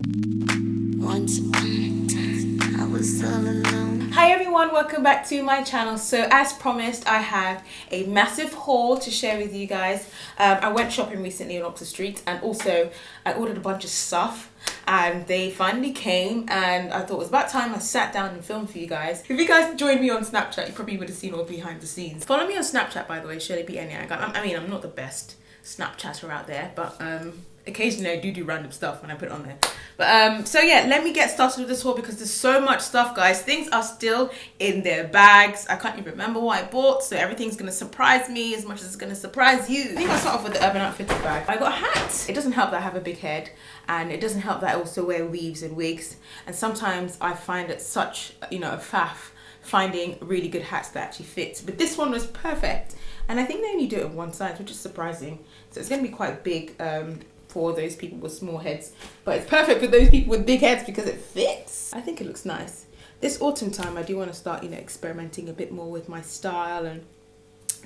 Once upon a time, I was all alone. Hi everyone, welcome back to my channel. So as promised, I have a massive haul to share with you guys. I went shopping recently on Oxford Street, and also I ordered a bunch of stuff and they finally came, and I thought it was about time I sat down and filmed for you guys. If you guys joined me on Snapchat, you probably would have seen all behind the scenes. Follow me on Snapchat, by the way, Shirley B. Eniak. I mean, I'm not the best Snapchatter out there, but occasionally I do random stuff when I put it on there. But so yeah, let me get started with this haul because there's so much stuff, guys. Things are still in their bags. I can't even remember what I bought, so everything's gonna surprise me as much as it's gonna surprise you. I think I'll start off with the Urban Outfitters bag. I got a hat. It doesn't help that I have a big head, and it doesn't help that I also wear weaves and wigs, and sometimes I find it such, you know, a faff finding really good hats that actually fit. But this one was perfect, and I think they only do it in one size, which is surprising. So it's going to be quite big for those people with small heads, but it's perfect for those people with big heads because it fits. I think it looks nice. This autumn time, I do want to start, you know, experimenting a bit more with my style and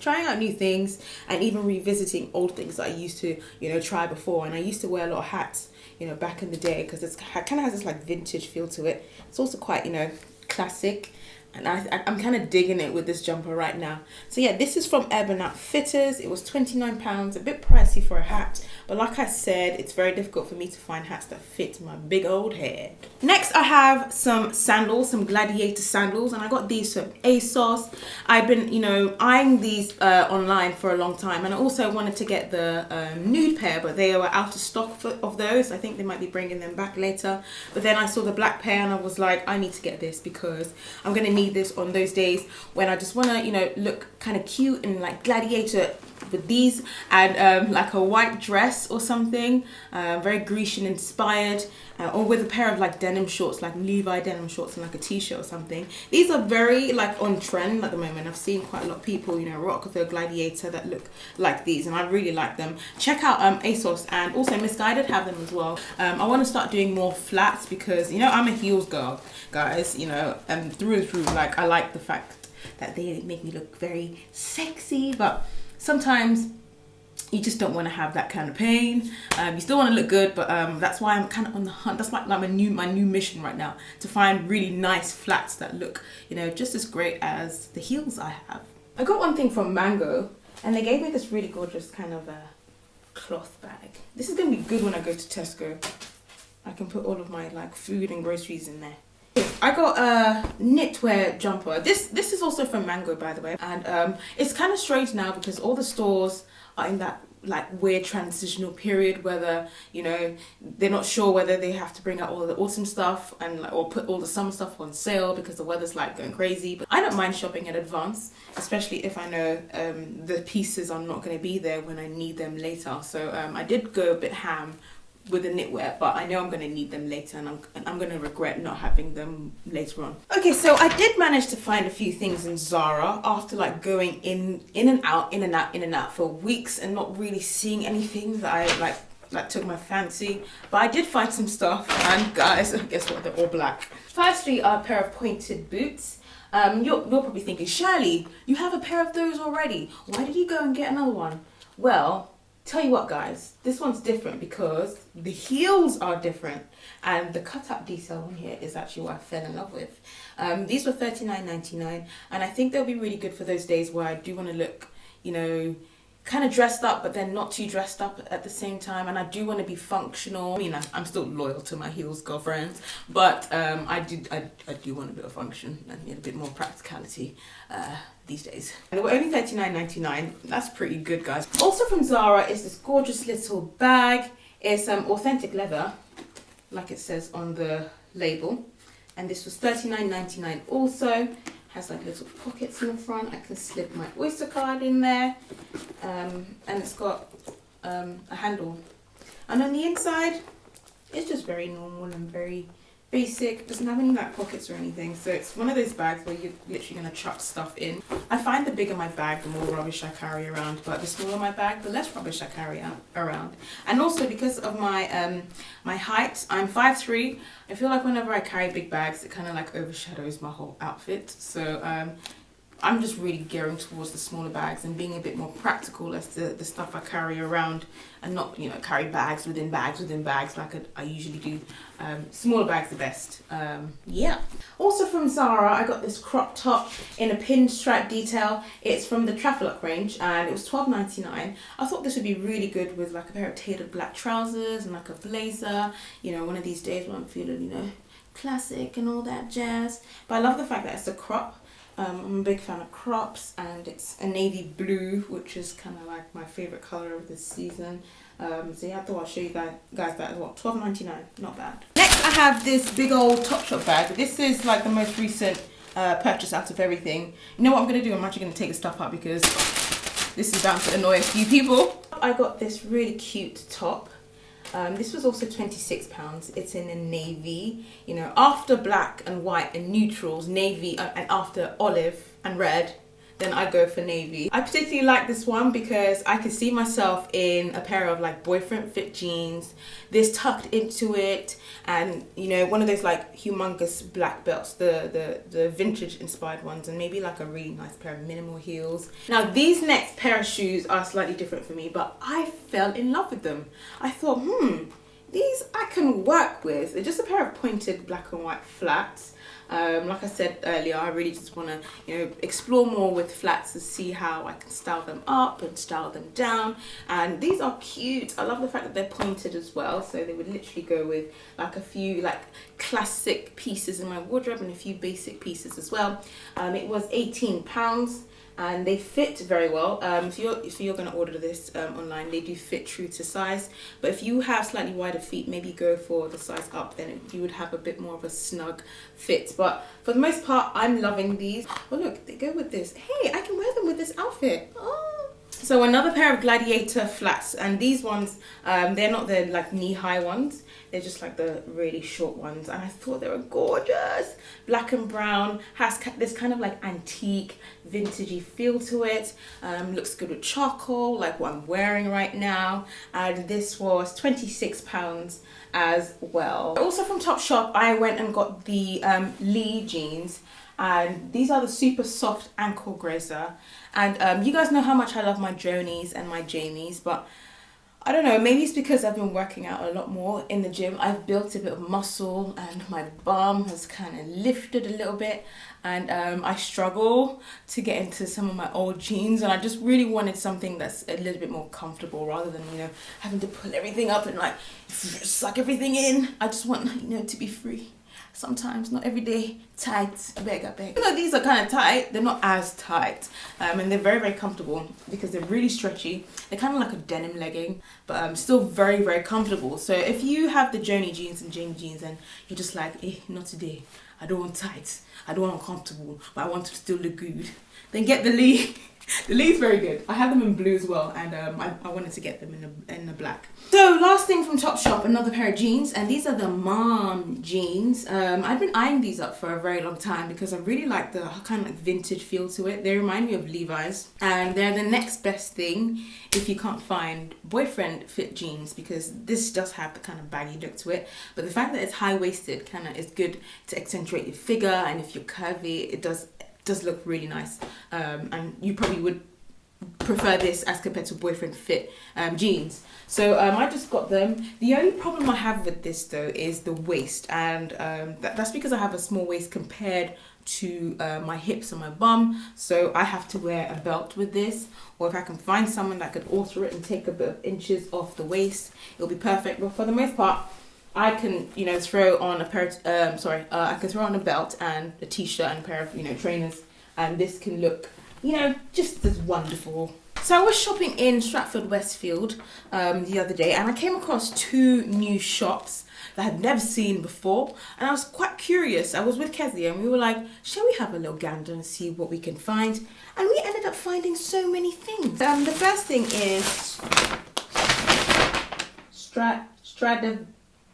trying out new things, and even revisiting old things that I used to, you know, try before. And I used to wear a lot of hats, you know, back in the day, because it kind of has this like vintage feel to it. It's also quite, you know, classic. And I'm kind of digging it with this jumper right now. So yeah, this is from Urban Outfitters. It was £29, a bit pricey for a hat. But like I said, it's very difficult for me to find hats that fit my big old head. Next, I have some sandals, some Gladiator sandals. And I got these from ASOS. I've been, you know, eyeing these online for a long time. And I also wanted to get the nude pair, but they were out of stock of those. I think they might be bringing them back later. But then I saw the black pair and I was like, I need to get this because I'm going to need this on those days when I just want to, you know, look kind of cute and like gladiator with these, and like a white dress or something, very Grecian inspired, or with a pair of like denim shorts, like Levi denim shorts, and like a t-shirt or something. These are very like on trend at the moment. I've seen quite a lot of people, you know, rock the Gladiator that look like these, and I really like them. Check out ASOS, and also Missguided have them as well. I want to start doing more flats because, you know, I'm a heels girl, guys, you know, through and through. Like, I like the fact that they make me look very sexy, but sometimes you just don't want to have that kind of pain. You still want to look good, but that's why I'm kind of on the hunt. That's like my new mission right now, to find really nice flats that look, you know, just as great as the heels I have. I got one thing from Mango, and they gave me this really gorgeous kind of cloth bag. This is going to be good when I go to Tesco. I can put all of my like food and groceries in there. I got a knitwear jumper. This is also from Mango, by the way, and it's kind of strange now because all the stores are in that like weird transitional period, whether, you know, they're not sure whether they have to bring out all the autumn stuff and like, or put all the summer stuff on sale because the weather's like going crazy. But I don't mind shopping in advance, especially if I know the pieces are not going to be there when I need them later. So I did go a bit ham with the knitwear, but I know I'm going to need them later, and I'm going to regret not having them later on. Okay, so I did manage to find a few things in Zara after like going in and out for weeks and not really seeing anything that I like took my fancy. But I did find some stuff, and guys, guess what? They're all black. Firstly, a pair of pointed boots. You're probably thinking, Shirley, you have a pair of those already. Why did you go and get another one? Well, tell you what, guys, this one's different because the heels are different, and the cut-up detail on here is actually what I fell in love with. These were $39.99, and I think they'll be really good for those days where I do want to look, you know, kind of dressed up, but then not too dressed up at the same time, and I do want to be functional. I mean, I'm still loyal to my heels girlfriends, but I do want a bit of function and need a bit more practicality these days. And they were only $39.99. That's pretty good, guys. Also from Zara is this gorgeous little bag. It's authentic leather, like it says on the label, and this was $39.99 also. Has like little pockets in the front. I can slip my Oyster card in there, and it's got a handle. And on the inside, it's just very normal and very basic. Doesn't have any like pockets or anything. So it's one of those bags where you're literally gonna chuck stuff in. I find the bigger my bag, the more rubbish I carry around. But the smaller my bag, the less rubbish I carry around. And also because of my my height, I'm 5'3". I feel like whenever I carry big bags, it kind of like overshadows my whole outfit. So I'm just really gearing towards the smaller bags and being a bit more practical as to the stuff I carry around, and not, you know, carry bags within bags within bags like I usually do. Smaller bags are best. Yeah. Also from Zara, I got this crop top in a pinstripe detail. It's from the Travelogue range and it was $12.99. I thought this would be really good with like a pair of tailored black trousers and like a blazer. You know, one of these days when I'm feeling, you know, classic and all that jazz. But I love the fact that it's a crop. I'm a big fan of crops, and it's a navy blue, which is kind of like my favorite color of this season. So yeah, I thought I'd show you guys that as well. $12.99, not bad. Next I have this big old Topshop bag. This is like the most recent purchase out of everything. You know what I'm going to do? I'm actually going to take the stuff out because this is bound to annoy a few people. I got this really cute top. This was also £26. It's in a navy, you know, after black and white and neutrals, navy, and after olive and red, then I go for navy. I particularly like this one because I can see myself in a pair of like boyfriend fit jeans, this tucked into it, and you know, one of those like humongous black belts, the vintage inspired ones, and maybe like a really nice pair of minimal heels. Now these next pair of shoes are slightly different for me, but I fell in love with them. I thought, these I can work with. They're just a pair of pointed black and white flats. Like I said earlier, I really just want to, you know, explore more with flats to see how I can style them up and style them down. And these are cute. I love the fact that they're pointed as well, so they would literally go with like a few like classic pieces in my wardrobe and a few basic pieces as well. It was £18. And they fit very well. If you're going to order this online, they do fit true to size. But if you have slightly wider feet, maybe go for the size up, then you would have a bit more of a snug fit. But for the most part, I'm loving these. Oh look, they go with this. Hey, I can wear them with this outfit. Oh. So another pair of Gladiator Flats, and these ones, they're not the like knee-high ones. They're just like the really short ones, and I thought they were gorgeous. Black and brown, has this kind of like antique, vintagey feel to it. Looks good with charcoal, like what I'm wearing right now. And this was £26 as well. Also from Topshop, I went and got the Lee jeans. And these are the super soft ankle grazer. And you guys know how much I love my Jonies and my Jamies, but I don't know, maybe it's because I've been working out a lot more in the gym. I've built a bit of muscle and my bum has kind of lifted a little bit, and I struggle to get into some of my old jeans, and I just really wanted something that's a little bit more comfortable rather than, you know, having to pull everything up and like suck everything in. I just want, you know, to be free. Sometimes, not every day, tight, I beg. Even though these are kind of tight, they're not as tight. And they're very, very comfortable because they're really stretchy. They're kind of like a denim legging, but still very, very comfortable. So if you have the Joni jeans and Jamie jeans and you're just like, not today, I don't want tight, I don't want uncomfortable, but I want to still look good, then get the Lee. The Lee's very good. I have them in blue as well, and I wanted to get them in the black. So last thing from Topshop, another pair of jeans, and these are the mom jeans. I've been eyeing these up for a very long time because I really like the kind of like vintage feel to it. They remind me of Levi's, and they're the next best thing if you can't find boyfriend fit jeans, because this does have the kind of baggy look to it, but the fact that it's high-waisted kind of is good to accentuate your figure, and if you're curvy, it does look really nice, and you probably would prefer this as compared to boyfriend fit jeans. So I just got them. The only problem I have with this though is the waist, and that's because I have a small waist compared to my hips and my bum, so I have to wear a belt with this, or if I can find someone that could alter it and take a bit of inches off the waist, it'll be perfect. But for the most part, I can, you know, throw on a pair of, I can throw on a belt and a t-shirt and a pair of, you know, trainers, and this can look, you know, just as wonderful. So I was shopping in Stratford Westfield the other day, and I came across two new shops that I'd never seen before, and I was quite curious. I was with Kezia and we were like, shall we have a little gander and see what we can find? And we ended up finding so many things. The first thing is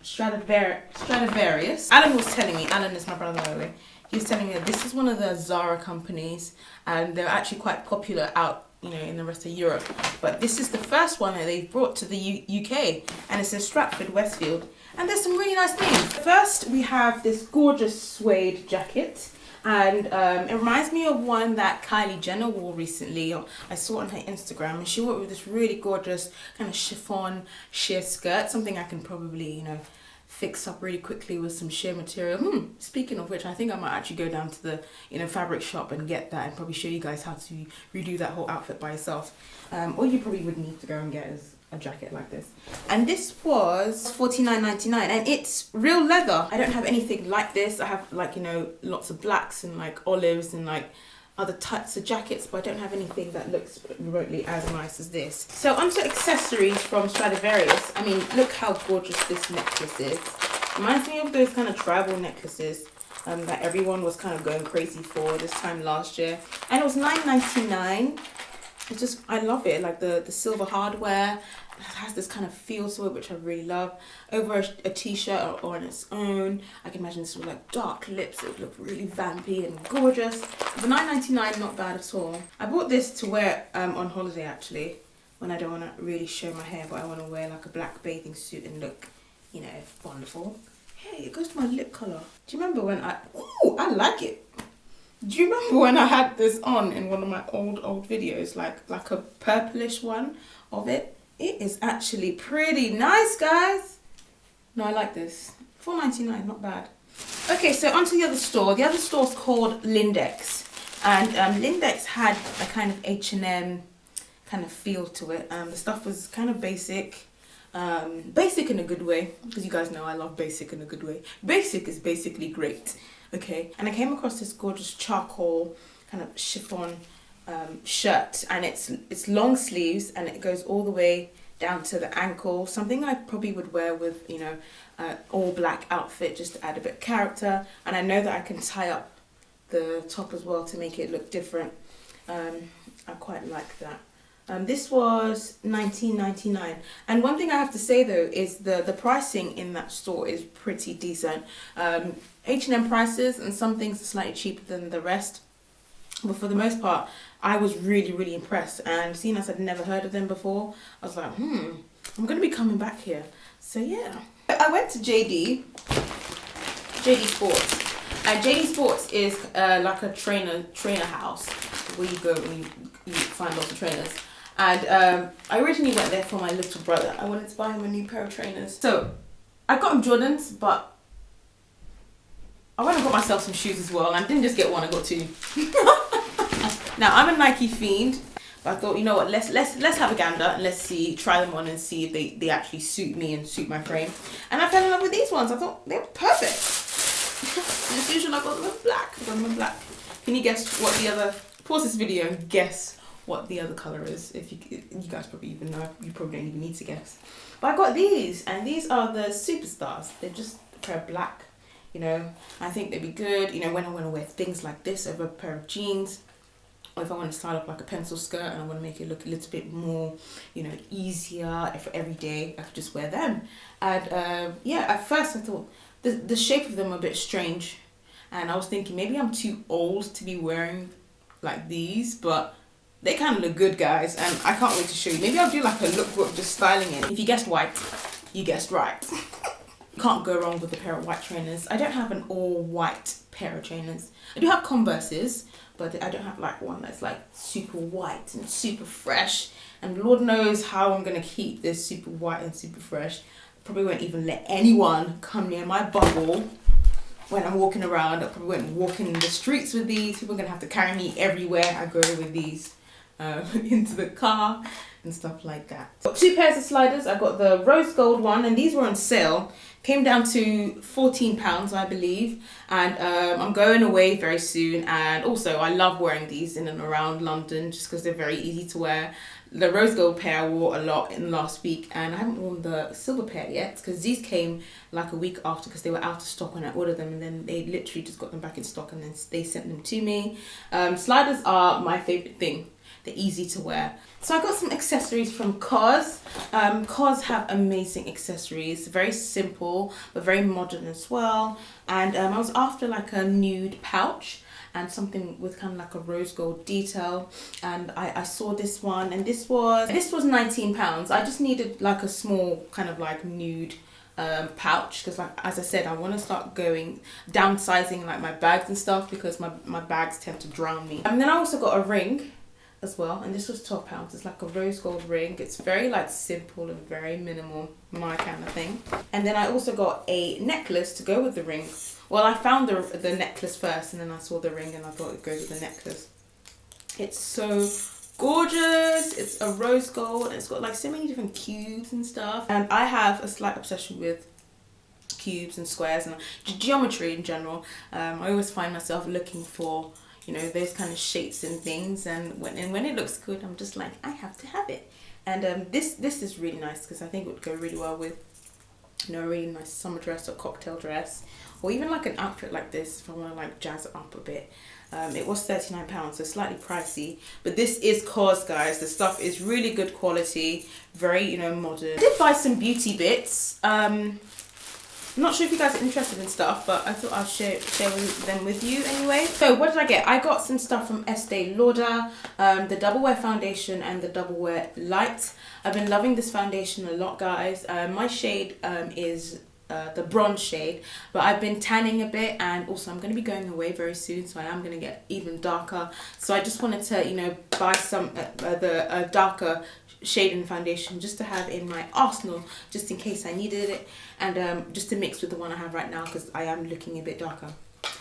Stradivarius. Alan was telling me, Alan is my brother by the way, he was telling me that this is one of the ZARA companies, and they're actually quite popular out, you know, in the rest of Europe. But this is the first one that they've brought to the UK, and it's in Stratford Westfield, and there's some really nice things. First we have this gorgeous suede jacket, And it reminds me of one that Kylie Jenner wore recently. I saw it on her Instagram, and she wore it with this really gorgeous kind of chiffon sheer skirt, something I can probably, you know, fix up really quickly with some sheer material. Speaking of which, I think I might actually go down to the, you know, fabric shop and get that, and probably show you guys how to redo that whole outfit by yourself. All you probably would need to go and get is a jacket like this. And this was $49.99, and it's real leather. I don't have anything like this. I have, like, you know, lots of blacks and like olives and like other types of jackets, but I don't have anything that looks remotely as nice as this. So onto accessories from Stradivarius. I mean, look how gorgeous this necklace is. Reminds me of those kind of tribal necklaces that everyone was kind of going crazy for this time last year. And it was $9.99. It's just, I love it, like the silver hardware. It has this kind of feel to it, which I really love. Over a t-shirt or on its own. I can imagine this with like dark lips. It would look really vampy and gorgeous. For $9.99, not bad at all. I bought this to wear on holiday actually, when I don't want to really show my hair, but I want to wear like a black bathing suit and look, you know, wonderful. Hey, it goes to my lip colour. Do you remember when ooh, I like it. Do you remember when I had this on in one of my old videos, like a purplish one of it? It is actually pretty nice, guys. No, I like this. $4.99, not bad. Okay, so onto the other store. The other store's called Lindex, and Lindex had a kind of H&M kind of feel to it. The stuff was kind of basic. Basic in a good way, because you guys know I love basic in a good way. Basic is basically great. Okay, and I came across this gorgeous charcoal kind of chiffon shirt, and it's long sleeves, and it goes all the way down to the ankle. Something I probably would wear with, you know, all black outfit, just to add a bit of character. And I know that I can tie up the top as well to make it look different. I quite like that. This was $19.99, and one thing I have to say though is the pricing in that store is pretty decent. H&M prices, and some things are slightly cheaper than the rest, but for the most part I was really impressed. And seeing as I'd never heard of them before, I was like, I'm gonna be coming back here. So yeah, I went to JD Sports, and JD Sports is like a trainer house where you go and you find lots of trainers. And I originally went there for my little brother. I wanted to buy him a new pair of trainers. So I got him Jordans, but I went and got myself some shoes as well. And I didn't just get one, I got two. Now I'm a Nike fiend, but I thought, you know what, let's have a gander and let's try them on and see if they actually suit me and suit my frame. And I fell in love with these ones. I thought they were perfect. As usual, I got them in black. Can you guess what the other? Pause this video and guess what the other color is. If you guys probably even know, you probably don't even need to guess. But I got these, and these are the Superstars. They're just a pair of black, you know. I think they'd be good, you know, when I want to wear things like this over a pair of jeans, or if I want to style up like a pencil skirt and I want to make it look a little bit more, you know, easier for every day, I could just wear them. And yeah, at first I thought the shape of them are a bit strange, and I was thinking maybe I'm too old to be wearing like these, but they kind of look good, guys, and I can't wait to show you. Maybe I'll do like a lookbook just styling it. If you guessed white, you guessed right. Can't go wrong with a pair of white trainers. I don't have an all white pair of trainers. I do have Converses, but I don't have like one that's like super white and super fresh. And Lord knows how I'm gonna keep this super white and super fresh. Probably won't even let anyone come near my bubble when I'm walking around. I probably won't walk in the streets with these. People are gonna have to carry me everywhere I go with these. Into the car and stuff like that. Got two pairs of sliders. I got the rose gold one, and these were on sale. Came down to £14, I believe. And I'm going away very soon, and also I love wearing these in and around London just because they're very easy to wear. The rose gold pair I wore a lot in last week, and I haven't worn the silver pair yet because these came like a week after because they were out of stock when I ordered them, and then they literally just got them back in stock and then they sent them to me. Sliders are my favorite thing. They're easy to wear. So I got some accessories from COS. COS have amazing accessories, very simple but very modern as well. And I was after like a nude pouch and something with kind of like a rose gold detail, and I saw this one, and this was £19. I just needed like a small kind of like nude pouch, because like as I said, I want to start downsizing like my bags and stuff, because my bags tend to drown me. And then I also got a ring as well, and this was £12. It's like a rose gold ring. It's very like simple and very minimal, my kind of thing. And then I also got a necklace to go with the ring. Well, I found the necklace first, and then I saw the ring and I thought it goes with the necklace. It's so gorgeous. It's a rose gold, and it's got like so many different cubes and stuff. And I have a slight obsession with cubes and squares and geometry in general. I always find myself looking for, you know, those kind of shapes and things, and when it looks good, I'm just like, I have to have it. And this is really nice, because I think it would go really well with, you know, a really nice summer dress or cocktail dress, or even like an outfit like this if I want to like jazz it up a bit. It was £39, so slightly pricey, but this is cause, guys, the stuff is really good quality, very, you know, modern. I did buy some beauty bits. I'm not sure if you guys are interested in stuff, but I thought I'll share them with you anyway. So what did I get? I got some stuff from Estee Lauder, the Double Wear Foundation and the Double Wear Light. I've been loving this foundation a lot, guys. My shade is the bronze shade, but I've been tanning a bit, and also I'm going to be going away very soon, so I am going to get even darker. So I just wanted to, you know, buy some the darker shade and foundation just to have in my arsenal, just in case I needed it, and just to mix with the one I have right now, because I am looking a bit darker.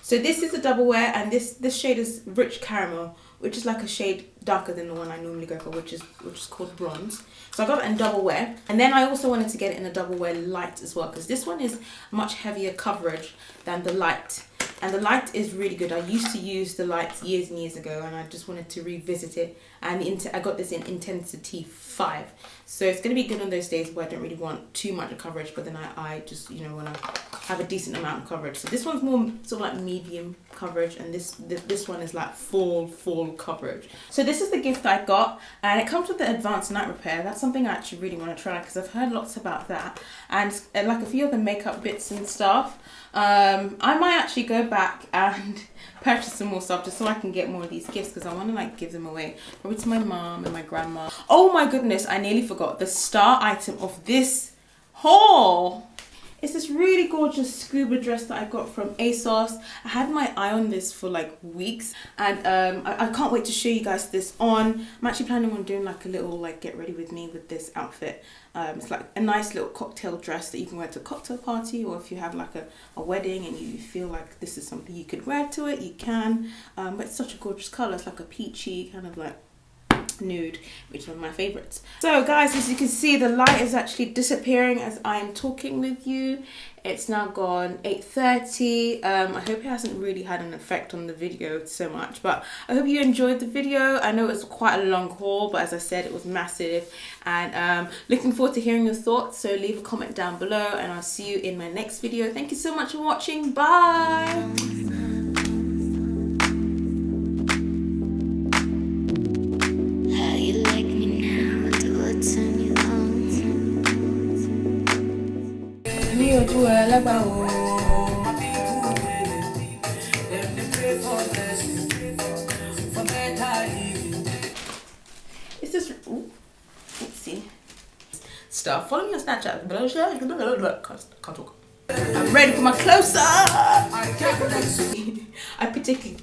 So this is a double wear, and this shade is rich caramel, which is like a shade darker than the one I normally go for, which is called bronze. So I got it in double wear, and then I also wanted to get it in a double wear light as well, because this one is much heavier coverage than the light. And the light is really good. I used to use the light years and years ago, and I just wanted to revisit it. And I got this in intensity 5. So it's going to be good on those days where I don't really want too much coverage, but then I just, you know, want to have a decent amount of coverage. So this one's more sort of like medium coverage, and this one is like full coverage. So this is the gift I got, and it comes with the advanced night repair. That's something I actually really want to try, because I've heard lots about that, and like a few of the makeup bits and stuff. I might actually go back and purchase some more stuff just so I can get more of these gifts, because I want to like give them away, probably to my mom and my grandma. Oh my goodness, I nearly forgot the star item of this haul. It's this really gorgeous scuba dress that I got from ASOS. I had my eye on this for like weeks, and I can't wait to show you guys this on. I'm actually planning on doing like a little like get ready with me with this outfit. It's like a nice little cocktail dress that you can wear to a cocktail party, or if you have like a wedding and you feel like this is something you could wear to it, you can. But it's such a gorgeous colour. It's like a peachy kind of like nude, which is one of my favorites. So guys, as you can see, the light is actually disappearing as I am talking with you. It's now gone 8:30. I hope it hasn't really had an effect on the video so much, but I hope you enjoyed the video. I know it was quite a long haul, but as I said, it was massive, and looking forward to hearing your thoughts. So leave a comment down below, and I'll see you in my next video. Thank you so much for watching. Bye. It's just, let's see. Stuff. Follow me on Snapchat. Can't talk. I'm ready for my close-up. I particularly